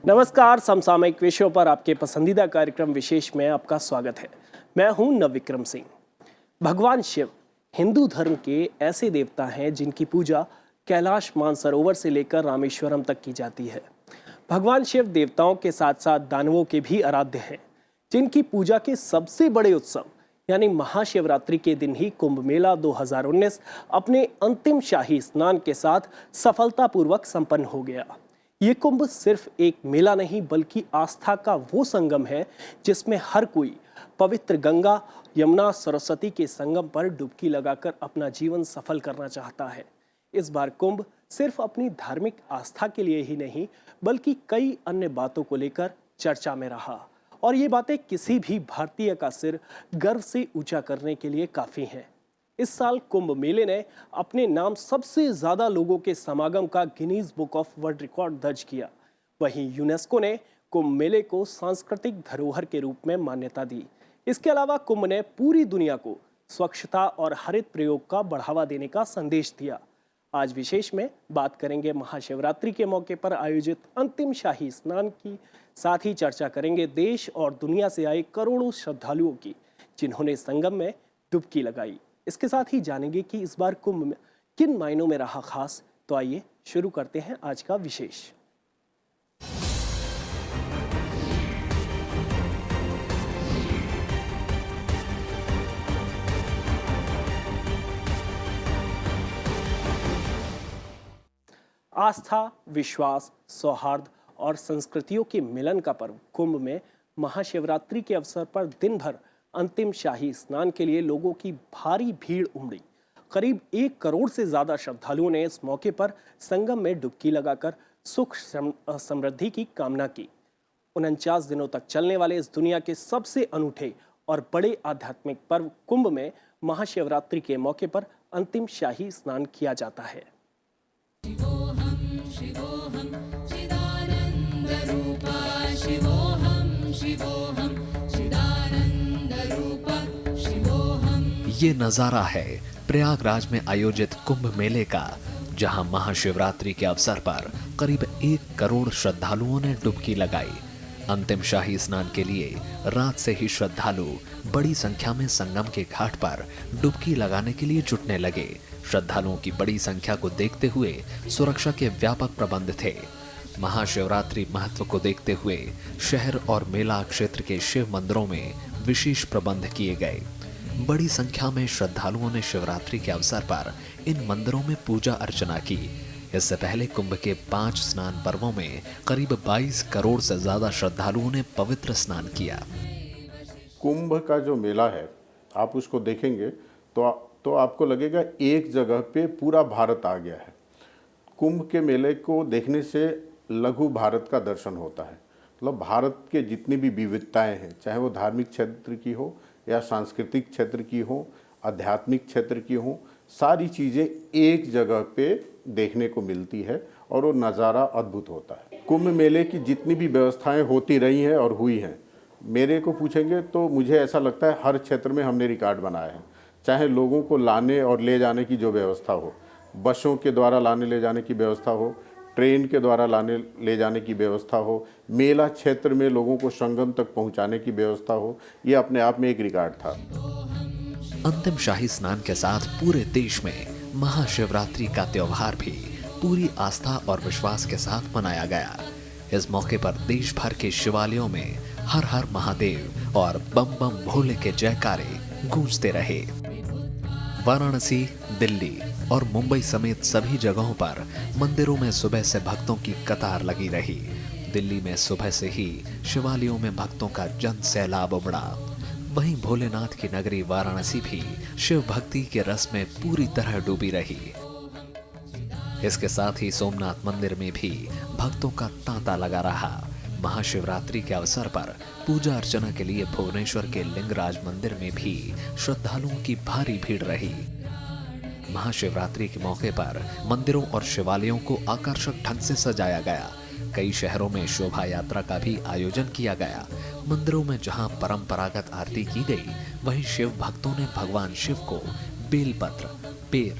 नमस्कार, समसामयिक विषयों पर आपके पसंदीदा कार्यक्रम विशेष में आपका स्वागत है। मैं हूं नवविक्रम सिंह। भगवान शिव हिंदू धर्म के ऐसे देवता हैं जिनकी पूजा कैलाश मानसरोवर से लेकर रामेश्वरम तक की जाती है। भगवान शिव देवताओं के साथ साथ दानवों के भी आराध्य हैं, जिनकी पूजा के सबसे बड़े उत्सव यानी महाशिवरात्रि के दिन ही कुंभ मेला 2019 अपने अंतिम शाही स्नान के साथ सफलतापूर्वक संपन्न हो गया। ये कुंभ सिर्फ एक मेला नहीं बल्कि आस्था का वो संगम है जिसमें हर कोई पवित्र गंगा, यमुना, सरस्वती के संगम पर डुबकी लगाकर अपना जीवन सफल करना चाहता है। इस बार कुंभ सिर्फ अपनी धार्मिक आस्था के लिए ही नहीं बल्कि कई अन्य बातों को लेकर चर्चा में रहा, और ये बातें किसी भी भारतीय का सिर गर्व से ऊंचा करने के लिए काफी हैं। इस साल कुंभ मेले ने अपने नाम सबसे ज्यादा लोगों के समागम का Guinness book of world record दर्ज किया। वहीं यूनेस्को ने कुंभ मेले को सांस्कृतिक धरोहर के रूप में मान्यता दी। इसके अलावा कुंभ ने पूरी दुनिया को स्वच्छता और हरित प्रयोग का बढ़ावा देने का संदेश दिया। आज विशेष में बात करेंगे महाशिवरात्रि के मौके पर आयोजित अंतिम शाही स्नान की, साथ ही चर्चा करेंगे देश और दुनिया से आए करोड़ों श्रद्धालुओं की जिन्होंने संगम में डुबकी लगाई। इसके साथ ही जानेंगे कि इस बार कुंभ में किन मायनों में रहा खास। तो आइए शुरू करते हैं आज का विशेष। आस्था, विश्वास, सौहार्द और संस्कृतियों के मिलन का पर्व कुंभ में महाशिवरात्रि के अवसर पर दिन भर अंतिम शाही स्नान के लिए लोगों की भारी भीड़ उमड़ी। करीब 1 करोड़ से ज्यादा श्रद्धालुओं ने इस मौके पर संगम में डुबकी लगाकर सुख समृद्धि की कामना की। 49 दिनों तक चलने वाले इस दुनिया के सबसे अनूठे और बड़े आध्यात्मिक पर्व कुंभ में महाशिवरात्रि के मौके पर अंतिम शाही स्नान किया जाता है। ये नजारा है प्रयागराज में आयोजित कुंभ मेले का, जहां महाशिवरात्रि के अवसर पर करीब 1 करोड़ श्रद्धालुओं ने डुबकी लगाई। अंतिम शाही स्नान के लिए रात से ही श्रद्धालु बड़ी संख्या में संगम के घाट पर डुबकी लगाने के लिए जुटने लगे। श्रद्धालुओं की बड़ी संख्या को देखते हुए सुरक्षा के व्यापक प्रबंध थे। महाशिवरात्रि महत्व को देखते हुए शहर और मेला क्षेत्र के शिव मंदिरों में विशेष प्रबंध किए गए। बड़ी संख्या में श्रद्धालुओं ने शिवरात्रि के अवसर पर इन मंदिरों में पूजा अर्चना की। इससे पहले कुंभ के 5 स्नान पर्वों में करीब 22 करोड़ से ज्यादा श्रद्धालुओं ने पवित्र स्नान किया। कुंभ का जो मेला है, आप उसको देखेंगे तो आपको लगेगा एक जगह पे पूरा भारत आ गया है। कुंभ के मेले को देखने से लघु भारत का दर्शन होता है। मतलब भारत के जितनी भी विविधताएं हैं, चाहे वो धार्मिक क्षेत्र की हो या सांस्कृतिक क्षेत्र की हो, आध्यात्मिक क्षेत्र की हो, सारी चीज़ें एक जगह पे देखने को मिलती है और वो नज़ारा अद्भुत होता है। कुंभ मेले की जितनी भी व्यवस्थाएं होती रही हैं और हुई हैं, मेरे को पूछेंगे तो मुझे ऐसा लगता है हर क्षेत्र में हमने रिकॉर्ड बनाया है। चाहे लोगों को लाने और ले जाने की जो व्यवस्था हो, बसों के द्वारा लाने ले जाने की व्यवस्था हो, ट्रेन के द्वारा लाने ले जाने की व्यवस्था हो, मेला क्षेत्र में लोगों को संगम तक पहुंचाने की व्यवस्था हो, ये अपने आप में एक रिकॉर्ड था। अंतिम शाही स्नान के साथ पूरे देश में महाशिवरात्रि का त्योहार भी पूरी आस्था और विश्वास के साथ मनाया गया। इस मौके पर देश भर के शिवालयों में हर हर महादेव और बम बम भोले के जयकारे गूंजते रहे। वाराणसी, दिल्ली और मुंबई समेत सभी जगहों पर मंदिरों में सुबह से भक्तों की कतार लगी रही। दिल्ली में सुबह से ही शिवालयों में भक्तों का जन सैलाब उमड़ा। वहीं भोलेनाथ की नगरी वाराणसी भी शिव भक्ति के रस में पूरी तरह डूबी रही। इसके साथ ही सोमनाथ मंदिर में भी भक्तों का तांता लगा रहा। महाशिवरात्रि के अवसर पर पूजा अर्चना के लिए भुवनेश्वर के लिंगराज मंदिर में भी श्रद्धालुओं की भारी भीड़ रही। महाशिवरात्रि के मौके पर मंदिरों और शिवालयों को आकर्षक ढंग से सजाया गया। कई शहरों में शोभा यात्रा का भी आयोजन किया गया। मंदिरों में जहां परंपरागत आरती की गई, वहीं शिव भक्तों ने भगवान शिव को बेलपत्र, पेड़,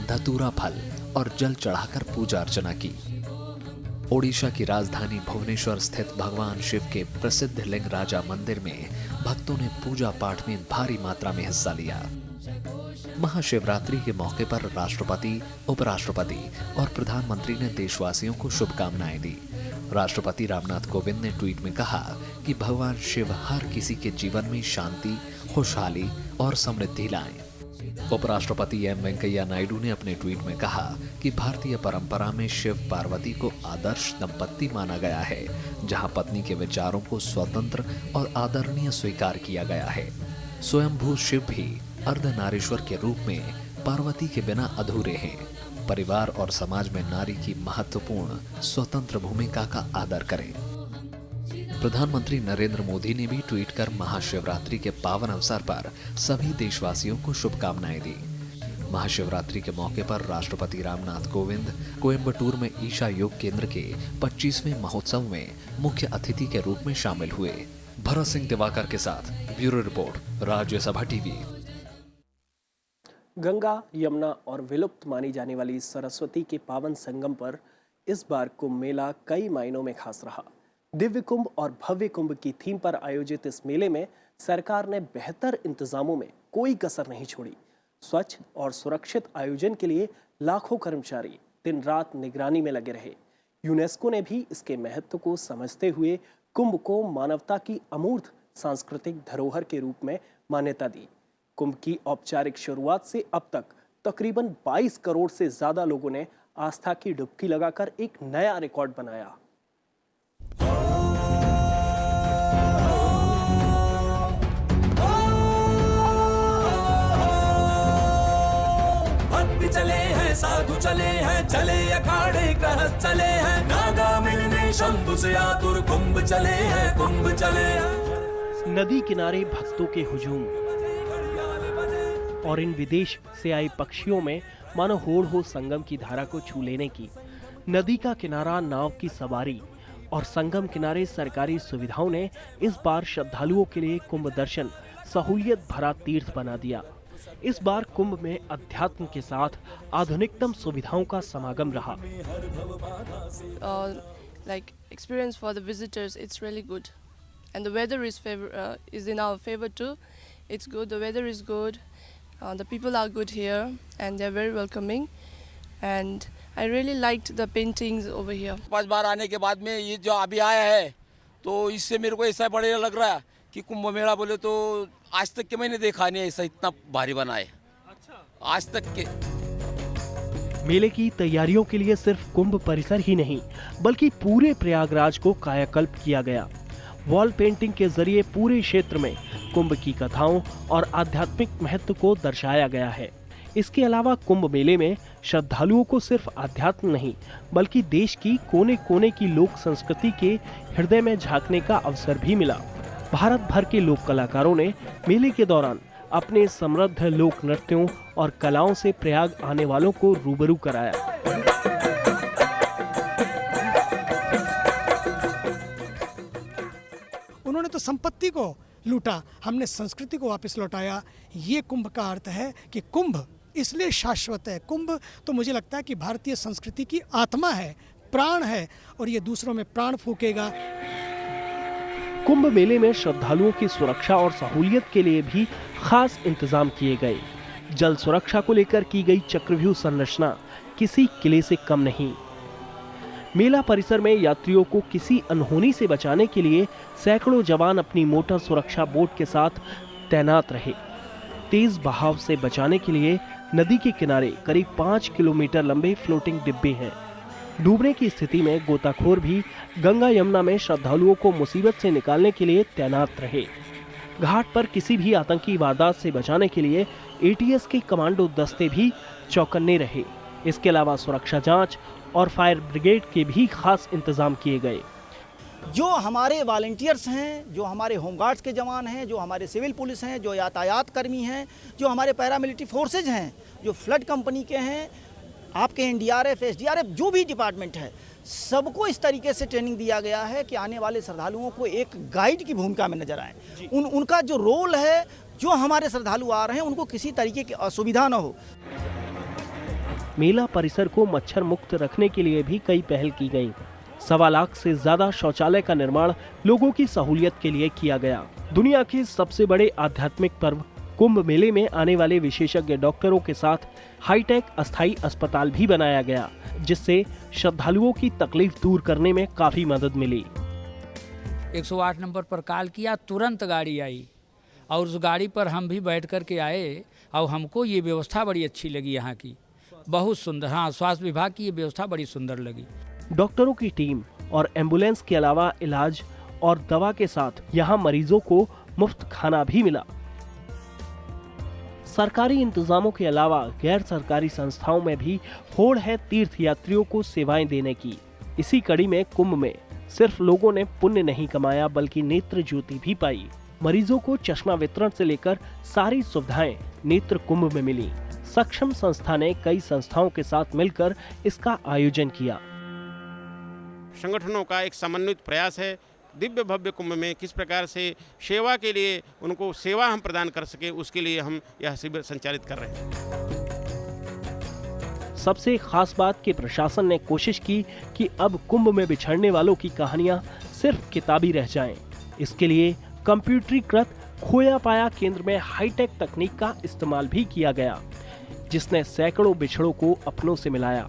धतूरा फल और जल चढ़ाकर पूजा अर्चना की। ओडिशा की राजधानी भुवनेश्वर स्थित भगवान शिव के प्रसिद्ध लिंग राजा मंदिर में भक्तों ने पूजा पाठ में भारी मात्रा में हिस्सा लिया। महाशिवरात्रि के मौके पर राष्ट्रपति, उपराष्ट्रपति और प्रधानमंत्री ने देशवासियों को शुभकामनाएं दी। राष्ट्रपति रामनाथ कोविंद ने ट्वीट में कहा कि भगवान शिव हर किसी के जीवन में शांति, खुशहाली और समृद्धि लाएं। उपराष्ट्रपति एम वेंकैया नायडू ने अपने ट्वीट में कहा कि भारतीय परंपरा में शिव पार्वती को आदर्श दंपत्ति माना गया है, जहां पत्नी के विचारों को स्वतंत्र और आदरणीय स्वीकार किया गया है। स्वयंभू शिव भी अर्धनारीश्वर के रूप में पार्वती के बिना अधूरे हैं। परिवार और समाज में नारी की महत्वपूर्ण स्वतंत्र भूमिका का आदर करें। प्रधानमंत्री नरेंद्र मोदी ने भी ट्वीट कर महाशिवरात्रि के पावन अवसर पर सभी देशवासियों को शुभकामनाएं दी। महाशिवरात्रि के मौके पर राष्ट्रपति रामनाथ कोविंद कोयम्बटूर में ईशा योग केंद्र के 25वें महोत्सव में मुख्य अतिथि के रूप में शामिल हुए। भरत सिंह दिवाकर के साथ bureau report, Rajya Sabha TV. Ganga, Yamuna और विलुप्त मानी जाने वाली सरस्वती के पावन संगम पर इस बार कुंभ मेला कई मायनों में खास रहा। दिव्य कुंभ और भव्य कुंभ की थीम पर आयोजित इस मेले में सरकार ने बेहतर इंतजामों में कोई कसर नहीं छोड़ी। स्वच्छ और सुरक्षित आयोजन के लिए लाखों कर्मचारी दिन रात निगरानी में लगे रहे। यूनेस्को ने भी इसके महत्व को समझते हुए कुंभ को मानवता की अमूर्त सांस्कृतिक धरोहर के रूप में मान्यता दी। कुंभ की औपचारिक शुरुआत से अब तक तकरीबन 22 करोड़ से ज्यादा लोगों ने आस्था की डुबकी लगाकर एक नया रिकॉर्ड बनाया। भक्त चले हैं, साधु चले हैं, चले अखाड़े गृहस्थ चले हैं, नागा मिलने शंभु से आतुर कुंभ चले हैं, कुंभ चले हैं। नदी किनारे भक्तों के हुजूम और इन विदेश से आए पक्षियों में मानो होड़ हो संगम की धारा को छू लेने की। नदी का किनारा, नाव की सवारी और संगम किनारे सरकारी सुविधाओं ने इस बार श्रद्धालुओं के लिए कुंभ दर्शन सहूलियत भरा तीर्थ बना दिया। इस बार कुंभ में अध्यात्म के साथ आधुनिकतम सुविधाओं का समागम रहा। Like experience for the visitors, it's really good, and the weather is in our favor too. It's good. The weather is good. The people are good here, and they're very welcoming. And I really liked the paintings over here. 5 बार आने के बाद में ये जो अभी आया है, तो इससे मेरे को ऐसा बढ़िया लग रहा है कि कुंभ मेला बोले तो आज तक के मैंने देखा नहीं ऐसा इतना भारी बना है। अच्छा। आज तक के मेले की तैयारियों के लिए सिर्फ कुंभ परिसर ही नहीं, बल्कि पूरे प्रयागराज को कायाकल्प किया गया। वॉल पेंटिंग के जरिए पूरे क्षेत्र में कुंभ की कथाओं और आध्यात्मिक महत्व को दर्शाया गया है। इसके अलावा कुंभ मेले में श्रद्धालुओं को सिर्फ आध्यात्म नहीं, बल्कि देश की कोने कोने की लोक संस्कृति के हृदय में झांकने का अवसर भी मिला। भारत भर के लोक कलाकारों ने मेले के दौरान अपने समृद्ध लोक नृत्यों और कलाओं से प्रयाग आने वालों को रूबरू कराया। उन्होंने तो संपत्ति को लूटा, हमने संस्कृति को वापस लौटाया। ये कुंभ का अर्थ है कि कुंभ इसलिए शाश्वत है। कुंभ तो मुझे लगता है कि भारतीय संस्कृति की आत्मा है, प्राण है, और ये दूसरों में प्राण फूकेगा। कुंभ मेले में श्रद्धालुओं की सुरक्षा और सहूलियत के लिए भी खास इंतजाम किए गए। जल सुरक्षा को लेकर की गई चक्रव्यूह संरचना किसी किले से कम नहीं। मेला परिसर में यात्रियों को किसी अनहोनी से बचाने के लिए सैकड़ों जवान अपनी मोटर सुरक्षा बोट के साथ तैनात रहे। तेज बहाव से बचाने के लिए नदी के किनारे करीब 5 किलोमीटर लंबे फ्लोटिंग डिब्बे हैं। डूबने की स्थिति में गोताखोर भी गंगा यमुना में श्रद्धालुओं को मुसीबत से निकालने के लिए तैनात रहे। घाट पर किसी भी आतंकी वारदात से बचाने के लिए एटीएस के कमांडो दस्ते भी चौकन्ने रहे। इसके अलावा सुरक्षा जांच और फायर ब्रिगेड के भी खास इंतजाम किए गए। जो हमारे वॉलंटियर्स हैं, जो हमारे होमगार्ड्स के जवान हैं, जो हमारे सिविल पुलिस हैं, जो यातायात कर्मी हैं, जो हमारे पैरामिलिट्री फोर्सेज हैं, जो फ्लड कंपनी के हैं, आपके एनडीआरएफ, एसडीआरएफ, जो भी डिपार्टमेंट है, सबको इस तरीके से ट्रेनिंग दिया गया है कि आने वाले श्रद्धालुओं को एक गाइड की भूमिका में नजर आए। उनका जो रोल है, जो हमारे श्रद्धालु आ रहे हैं, उनको किसी तरीके की असुविधा न हो। मेला परिसर को मच्छर मुक्त रखने के लिए भी कई पहल की गई। 1.25 लाख से ज्यादा शौचालय का निर्माण लोगों की सहूलियत के लिए किया गया। दुनिया के सबसे बड़े आध्यात्मिक पर्व कुंभ मेले में आने वाले विशेषज्ञ डॉक्टरों के साथ हाईटेक अस्थायी अस्पताल भी बनाया गया, जिससे श्रद्धालुओं की तकलीफ दूर करने में काफी मदद मिली। 108 नंबर पर कॉल किया, तुरंत गाड़ी आई और उस गाड़ी पर हम भी बैठ कर के आए और हमको ये व्यवस्था बड़ी अच्छी लगी यहाँ की, बहुत सुंदर। हाँ, स्वास्थ्य विभाग की ये व्यवस्था बड़ी सुंदर लगी। डॉक्टरों की टीम और एम्बुलेंस के अलावा इलाज और दवा के साथ यहाँ मरीजों को मुफ्त खाना भी मिला। सरकारी इंतजामों के अलावा गैर सरकारी संस्थाओं में भी होड़ है तीर्थ यात्रियों को सेवाएं देने की। इसी कड़ी में कुंभ में सिर्फ लोगों ने पुण्य नहीं कमाया बल्कि नेत्र ज्योति भी पाई। मरीजों को चश्मा वितरण से लेकर सारी सुविधाएं नेत्र कुंभ में मिली। सक्षम संस्था ने कई संस्थाओं के साथ मिलकर इसका आयोजन किया। संगठनों का एक समन्वित प्रयास है दिव्य भव्य कुंभ में किस प्रकार से सेवा के लिए उनको सेवा हम प्रदान कर सके, उसके लिए हम यह शिविर संचालित कर रहे हैं। सबसे खास बात कि प्रशासन ने कोशिश की कि अब कुंभ में बिछड़ने वालों की कहानियां सिर्फ किताबी रह जाएं। इसके लिए कंप्यूटरीकृत खोया पाया केंद्र में हाईटेक तकनीक का इस्तेमाल भी किया गया, जिसने सैकड़ों बिछड़ों को अपनों से मिलाया।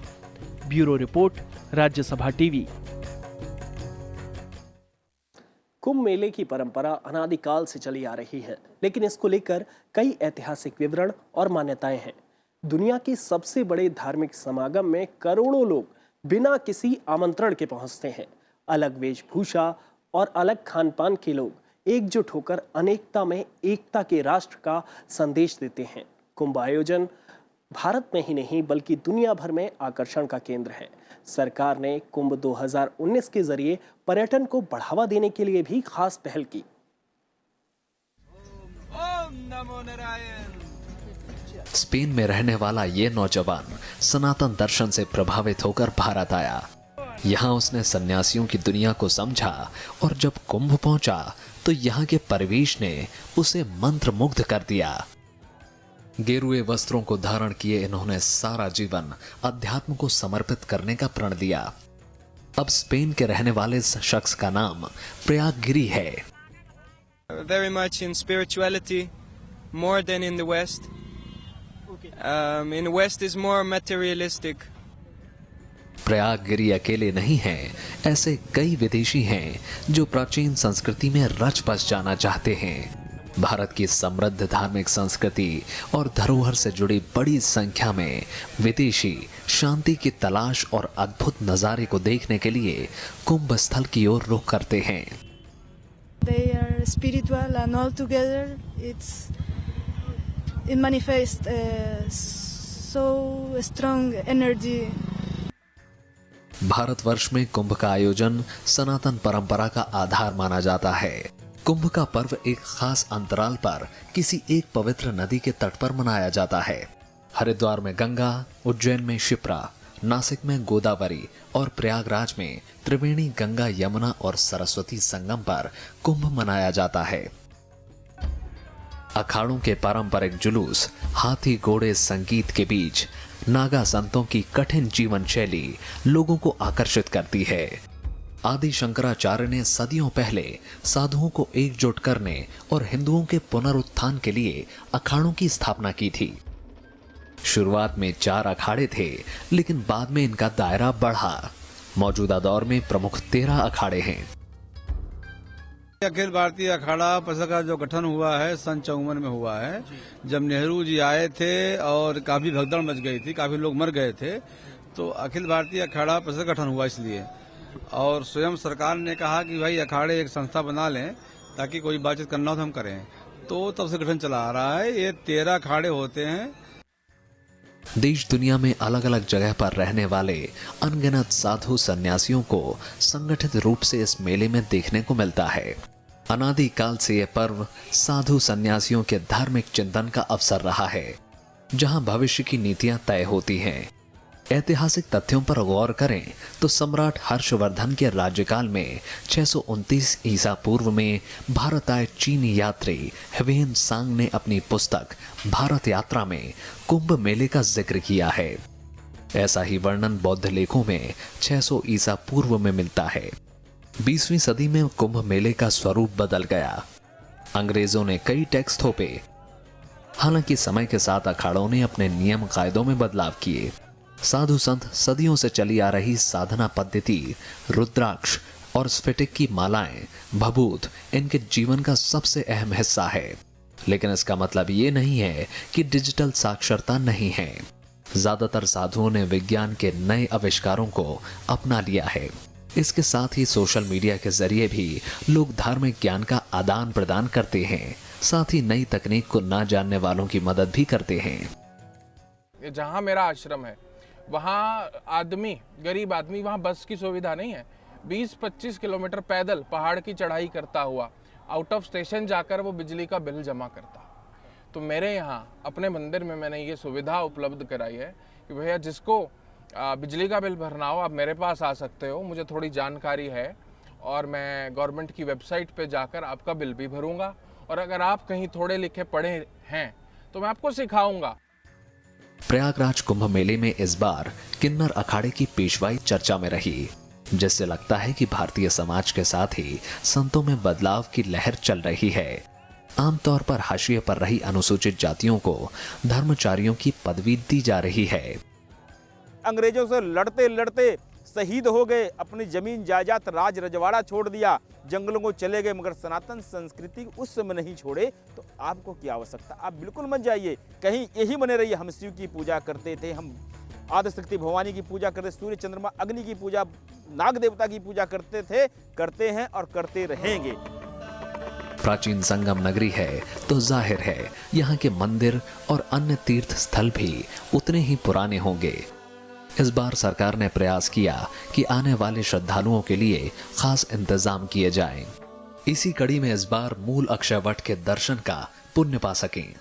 Bureau report, Rajya Sabha TV. Kumbh मेले की परंपरा अनादिकाल से चली आ रही है, लेकिन इसको लेकर कई ऐतिहासिक विवरण और मान्यताएं हैं। दुनिया के सबसे बड़े धार्मिक समागम में करोड़ों लोग बिना किसी आमंत्रण के पहुंचते हैं। अलग वेशभूषा और अलग खान पान के लोग एकजुट होकर अनेकता में एकता के राष्ट्र का संदेश देते हैं। कुंभ आयोजन भारत में ही नहीं बल्कि दुनिया भर में आकर्षण का केंद्र है। सरकार ने कुंभ 2019 के जरिए पर्यटन को बढ़ावा देने के लिए भी खास पहल की। ओम नमो नारायण। स्पेन में रहने वाला ये नौजवान सनातन दर्शन से प्रभावित होकर भारत आया। यहाँ उसने सन्यासियों की दुनिया को समझा और जब कुंभ पहुंचा तो यहाँ के परिवेश ने उसे मंत्रमुग्ध कर दिया। गेरुए वस्त्रों को धारण किए इन्होंने सारा जीवन अध्यात्म को समर्पित करने का प्रण लिया। अब स्पेन के रहने वाले इस शख्स का नाम प्रयाग गिरी है। Very much in spirituality, more than in the West. In the West is more materialistic. Prayag गिरी अकेले नहीं हैं, ऐसे कई विदेशी हैं जो प्राचीन संस्कृति में रच बस जाना चाहते हैं। भारत की समृद्ध धार्मिक संस्कृति और धरोहर से जुड़ी बड़ी संख्या में विदेशी शांति की तलाश और अद्भुत नजारे को देखने के लिए कुंभ स्थल की ओर रुख करते हैं। They are spiritual and all together it manifests so strong energy. Bharatvarsh में कुंभ का आयोजन सनातन परंपरा का आधार माना जाता है। कुंभ का पर्व एक खास अंतराल पर किसी एक पवित्र नदी के तट पर मनाया जाता है। हरिद्वार में गंगा, उज्जैन में शिप्रा, नासिक में गोदावरी और प्रयागराज में त्रिवेणी गंगा, यमुना और सरस्वती संगम पर कुंभ मनाया जाता है। अखाड़ों के पारंपरिक जुलूस, हाथी घोड़े संगीत के बीच नागा संतों की कठिन जीवन शैली लोगों को आकर्षित करती है। आदि शंकराचार्य ने सदियों पहले साधुओं को एकजुट करने और हिंदुओं के पुनरुत्थान के लिए अखाड़ों की स्थापना की थी। शुरुआत में 4 अखाड़े थे, लेकिन बाद में इनका दायरा बढ़ा। मौजूदा दौर में प्रमुख 13 अखाड़े हैं। अखिल भारतीय अखाड़ा परिषद का जो गठन हुआ है सन 54 में हुआ है। जब नेहरू जी आए थे और काफी भगदड़ मच गई थी, काफी लोग मर गए थे, तो अखिल भारतीय अखाड़ा परिषद गठन हुआ इसलिए। और स्वयं सरकार ने कहा कि भाई अखाड़े एक संस्था बना लें ताकि कोई बातचीत करना हो तो हम करें, तो तब से गठन चला आ रहा है। ये 13 अखाड़े होते हैं। देश दुनिया में अलग अलग जगह पर रहने वाले अनगिनत साधु सन्यासियों को संगठित रूप से इस मेले में देखने को मिलता है। अनादि काल से यह पर्व साधु सन्यासियों के धार्मिक चिंतन का अवसर रहा है, जहां भविष्य की नीतियां तय होती हैं। ऐतिहासिक तथ्यों पर गौर करें तो सम्राट हर्षवर्धन के राज्यकाल में 629 ईसा पूर्व में भारत आए चीनी यात्री ह्वेन सांग ने अपनी पुस्तक भारत यात्रा में कुंभ मेले का जिक्र किया है। ऐसा ही वर्णन बौद्ध लेखों में 600 ईसा पूर्व में मिलता है। 20वीं सदी में कुंभ मेले का स्वरूप बदल गया। अंग्रेजों ने कई टैक्स थोपे। हालांकि समय के साथ अखाड़ों ने अपने नियम कायदों में बदलाव किए। साधु संत सदियों से चली आ रही साधना पद्धति, रुद्राक्ष और स्फटिक की मालाएं, भभूत इनके जीवन का सबसे अहम हिस्सा है। लेकिन इसका मतलब ये नहीं है कि डिजिटल साक्षरता नहीं है। ज्यादातर साधुओं ने विज्ञान के नए आविष्कारों को अपना लिया है। इसके साथ ही सोशल मीडिया के जरिए भी लोग धार्मिक ज्ञान का आदान प्रदान करते हैं। साथ ही नई तकनीक को ना जानने वालों की मदद भी करते हैं। जहाँ मेरा आश्रम है वहाँ आदमी, गरीब आदमी, वहाँ बस की सुविधा नहीं है। 20-25 किलोमीटर पैदल पहाड़ की चढ़ाई करता हुआ आउट ऑफ स्टेशन जाकर वो बिजली का बिल जमा करता। तो मेरे यहाँ अपने मंदिर में मैंने ये सुविधा उपलब्ध कराई है कि भैया जिसको बिजली का बिल भरना हो आप मेरे पास आ सकते हो। मुझे थोड़ी जानकारी है और मैं गवर्नमेंट की वेबसाइट पे जाकर आपका बिल भी भरूंगा, और अगर आप कहीं थोड़े लिखे पढ़े हैं तो मैं आपको सिखाऊंगा। प्रयागराज कुंभ मेले में इस बार किन्नर अखाड़े की पेशवाई चर्चा में रही, जिससे लगता है कि भारतीय समाज के साथ ही संतों में बदलाव की लहर चल रही है। आमतौर पर हाशिए पर रही अनुसूचित जातियों को धर्मचारियों की पदवी दी जा रही है। अंग्रेजों से लड़ते लड़ते शहीद हो गए, अपनी जमीन जायदाद राज रजवाड़ा छोड़ दिया, जंगलों को चले गए, मगर सनातन संस्कृति उस समय नहीं छोड़े। तो आपको क्या आवश्यकता, आप बिल्कुल मत जाइए, कहीं यही बने रहिए। हम शिव की पूजा करते थे, हम आदिशक्ति भवानी की पूजा करते, सूर्य चंद्रमा अग्नि की पूजा, नाग देवता की पूजा करते थे, करते हैं और करते रहेंगे। प्राचीन संगम नगरी है तो जाहिर है यहाँ के मंदिर और अन्य तीर्थ स्थल भी उतने ही पुराने होंगे। इस बार सरकार ने प्रयास किया कि आने वाले श्रद्धालुओं के लिए खास इंतजाम किए जाएं। इसी कड़ी में इस बार मूल अक्षय वट के दर्शन का पुण्य पा सकें।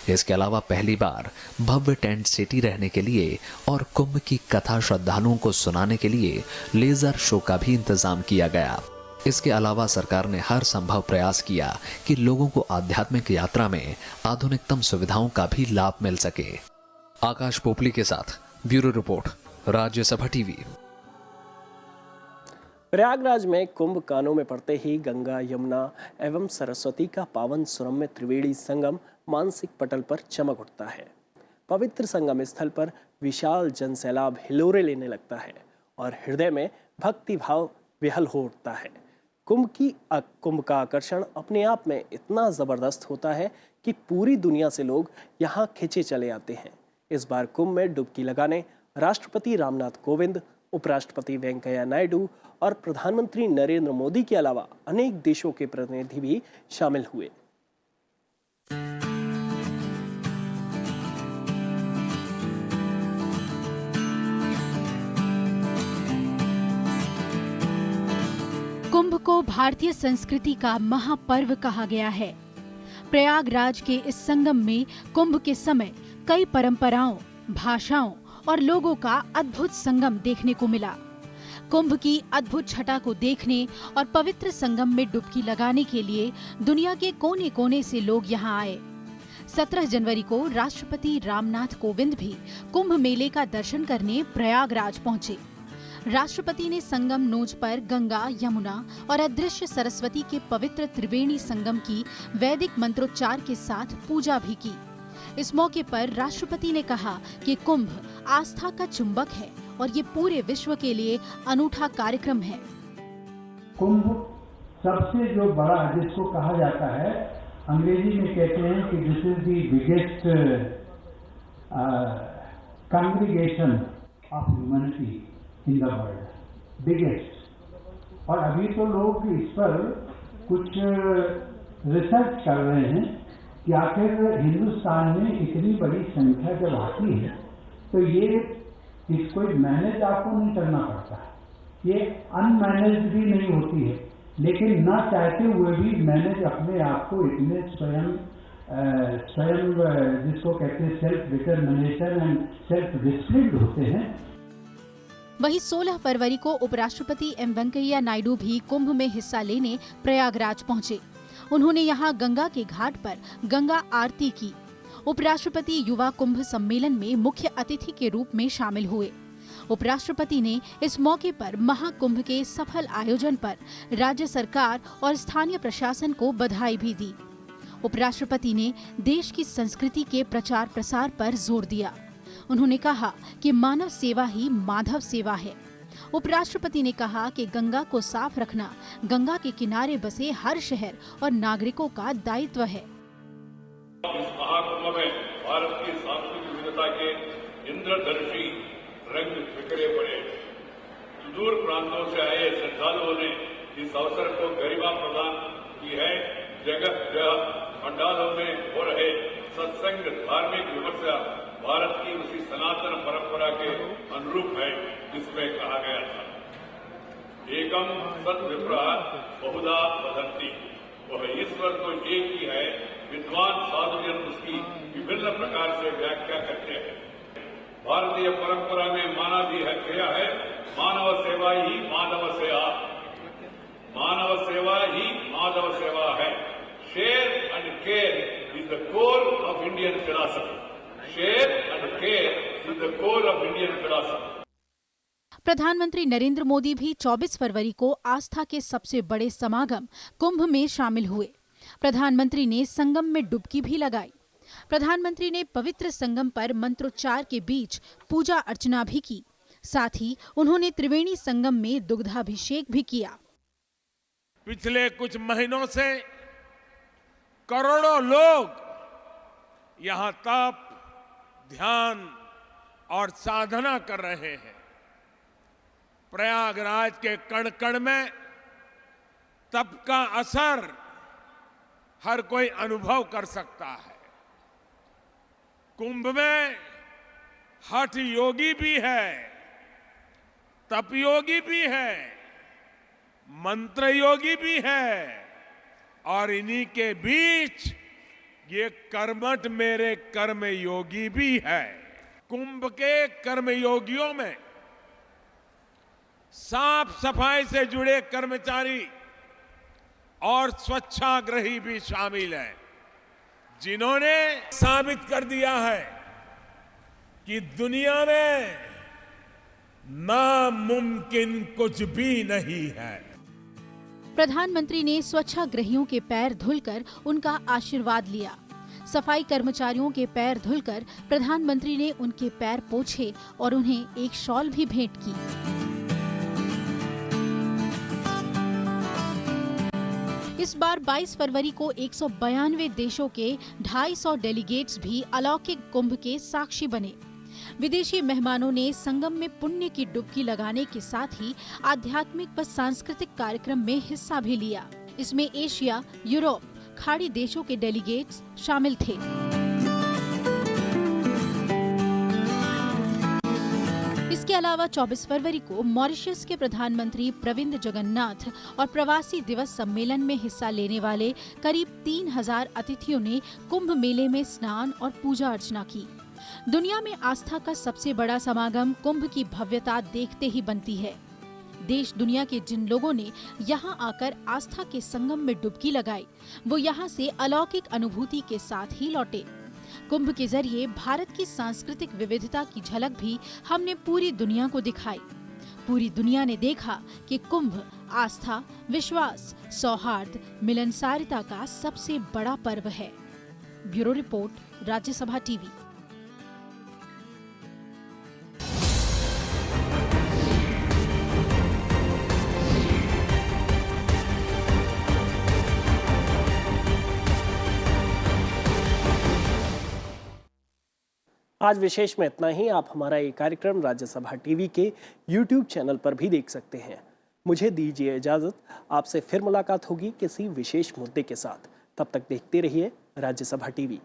इसके अलावा पहली बार भव्य टेंट सिटी रहने के लिए और कुंभ की कथा श्रद्धालुओं को सुनाने के लिए लेजर शो का भी इंतजाम किया गया। इसके अलावा सरकार ने हर संभव प्रयास किया कि लोगों को आध्यात्मिक यात्रा में आधुनिकतम सुविधाओं का भी लाभ मिल सके। आकाश पोपली के साथ bureau report, Rajya Sabha TV. Prayagraj में कुंभ कानों में पड़ते ही गंगा, यमुना एवं सरस्वती का पावन सुरम्य त्रिवेणी संगम मानसिक पटल पर चमक उठता है। पवित्र संगम स्थल पर विशाल जनसैलाब हिलोरे लेने लगता है और हृदय में भक्ति भाव विहल हो उठता है। कुंभ का आकर्षण अपने आप में इतना जबरदस्त होता है कि पूरी दुनिया से लोग यहाँ खिंचे चले आते हैं। इस बार कुंभ में डुबकी लगाने राष्ट्रपति रामनाथ कोविंद, उपराष्ट्रपति वेंकैया नायडू और प्रधानमंत्री नरेंद्र मोदी के अलावा अनेक देशों के प्रतिनिधि भी शामिल हुए। कुंभ को भारतीय संस्कृति का महापर्व कहा गया है। प्रयागराज के इस संगम में कुंभ के समय कई परंपराओं, भाषाओं और लोगों का अद्भुत संगम देखने को मिला। कुंभ की अद्भुत छटा को देखने और पवित्र संगम में डुबकी लगाने के लिए दुनिया के कोने कोने से लोग यहाँ आए। 17 जनवरी को राष्ट्रपति रामनाथ कोविंद भी कुंभ मेले का दर्शन करने प्रयागराज पहुंचे। राष्ट्रपति ने संगम नोज पर गंगा, यमुना और अदृश्य सरस्वती के पवित्र त्रिवेणी संगम की वैदिक मंत्रोच्चार के साथ पूजा भी की। इस मौके पर राष्ट्रपति ने कहा कि कुंभ आस्था का चुंबक है और ये पूरे विश्व के लिए अनूठा कार्यक्रम है। कुंभ सबसे जो बड़ा, जिसको कहा जाता है, अंग्रेजी में कहते हैं कि this is the biggest congregation of humanity in the world, biggest. और अभी तो लोग इस पर कुछ रिसर्च कर रहे हैं कि आखिर हिंदुस्तान में इतनी बड़ी संख्या जब आती है तो ये इसको मैनेज आपको नहीं करना पड़ता, ये अनमैनेज भी नहीं होती है, लेकिन ना चाहते हुए भी मैनेज अपने आप को इतने स्वयं जिसको कहते हैं self determination and self discipline होते हैं। वहीं 16 फरवरी को उपराष्ट्रपति एम वेंकैया नायडू भी कुंभ में हिस्सा लेने प्रयागराज पहुंचे। उन्होंने यहां गंगा के घाट पर गंगा आरती की। उपराष्ट्रपति युवा कुंभ सम्मेलन में मुख्य अतिथि के रूप में शामिल हुए। उपराष्ट्रपति ने इस मौके पर महाकुंभ के सफल आयोजन पर राज्य सरकार और स्थानीय प्रशासन को बधाई भी दी। उपराष्ट्रपति ने देश की संस्कृति के प्रचार प्रसार पर जोर दिया। उन्होंने कहा कि मानव सेवा ही माधव सेवा है। उपराष्ट्रपति ने कहा कि गंगा को साफ रखना गंगा के किनारे बसे हर शहर और नागरिकों का दायित्व है। इस महाकुंभ में भारत की सांस्कृतिक विविधता के इंद्रधनुषी रंग बिखरे पड़े। सुदूर प्रांतों से आए श्रद्धालुओं ने इस अवसर को गरिमा प्रदान की है। जगह जगह पंडालों में हो रहे सत्संग धार्मिक विमर्शा भारत की उसी सनातन परंपरा के अनुरूप है जिसमें कहा गया था, एकम सत विप्रः बहुधा वदन्ति। वह ईश्वर तो एक ही है, विद्वान साधुजन उसकी विभिन्न प्रकार से व्याख्या करते हैं। भारतीय परंपरा में माना भी गया है, मानव सेवा ही माधव सेवा, मानव सेवा ही माधव सेवा है। Share and care is the core of Indian philosophy. Share and care is the core of Indian philosophy. प्रधानमंत्री नरेंद्र मोदी भी 24 फरवरी को आस्था के सबसे बड़े समागम कुंभ में शामिल हुए। प्रधानमंत्री ने संगम में डुबकी भी लगाई। प्रधानमंत्री ने पवित्र संगम पर मंत्रोच्चार के बीच पूजा अर्चना भी की। साथ ही उन्होंने त्रिवेणी संगम में दुग्धाभिषेक भी किया। पिछले कुछ महीनों से करोड़ों लोग यहाँ तप, ध्यान और साधना कर रहे हैं। प्रयागराज के कण कण में तप का असर हर कोई अनुभव कर सकता है। कुंभ में हठ योगी भी है, तप योगी भी है, मंत्र योगी भी है और इन्हीं के बीच ये कर्मठ मेरे कर्म योगी भी है। कुंभ के कर्म योगियों में साफ सफाई से जुड़े कर्मचारी और स्वच्छाग्रही भी शामिल हैं, जिन्होंने साबित कर दिया है कि दुनिया में नामुमकिन कुछ भी नहीं है। प्रधानमंत्री ने स्वच्छाग्रहियों के पैर धुलकर उनका आशीर्वाद लिया। सफाई कर्मचारियों के पैर धुलकर प्रधानमंत्री ने उनके पैर पोंछे और उन्हें एक शॉल भी भेंट की। इस बार 22 फरवरी को 192 देशों के 250 डेलीगेट्स भी अलौकिक कुंभ के साक्षी बने। विदेशी मेहमानों ने संगम में पुण्य की डुबकी लगाने के साथ ही आध्यात्मिक व सांस्कृतिक कार्यक्रम में हिस्सा भी लिया। इसमें एशिया, यूरोप, खाड़ी देशों के डेलीगेट्स शामिल थे। इसके अलावा 24 फरवरी को मॉरिशस के प्रधानमंत्री प्रविंद जगन्नाथ और प्रवासी दिवस सम्मेलन में हिस्सा लेने वाले करीब 3000 अतिथियों ने कुंभ मेले में स्नान और पूजा अर्चना की। दुनिया में आस्था का सबसे बड़ा समागम कुंभ की भव्यता देखते ही बनती है। देश दुनिया के जिन लोगों ने यहाँ आकर आस्था के संगम में डुबकी लगाई, वो यहाँ से अलौकिक अनुभूति के साथ ही लौटे। कुंभ के जरिए भारत की सांस्कृतिक विविधता की झलक भी हमने पूरी दुनिया को दिखाई। पूरी दुनिया ने देखा कि कुंभ आस्था, विश्वास, सौहार्द, मिलनसारता का सबसे बड़ा पर्व है। Bureau report, Rajya Sabha TV. आज विशेष में इतना ही। आप हमारा ये कार्यक्रम राज्यसभा टीवी के YouTube चैनल पर भी देख सकते हैं। मुझे दीजिए इजाजत। आपसे फिर मुलाकात होगी किसी विशेष मुद्दे के साथ। तब तक देखते रहिए राज्यसभा टीवी।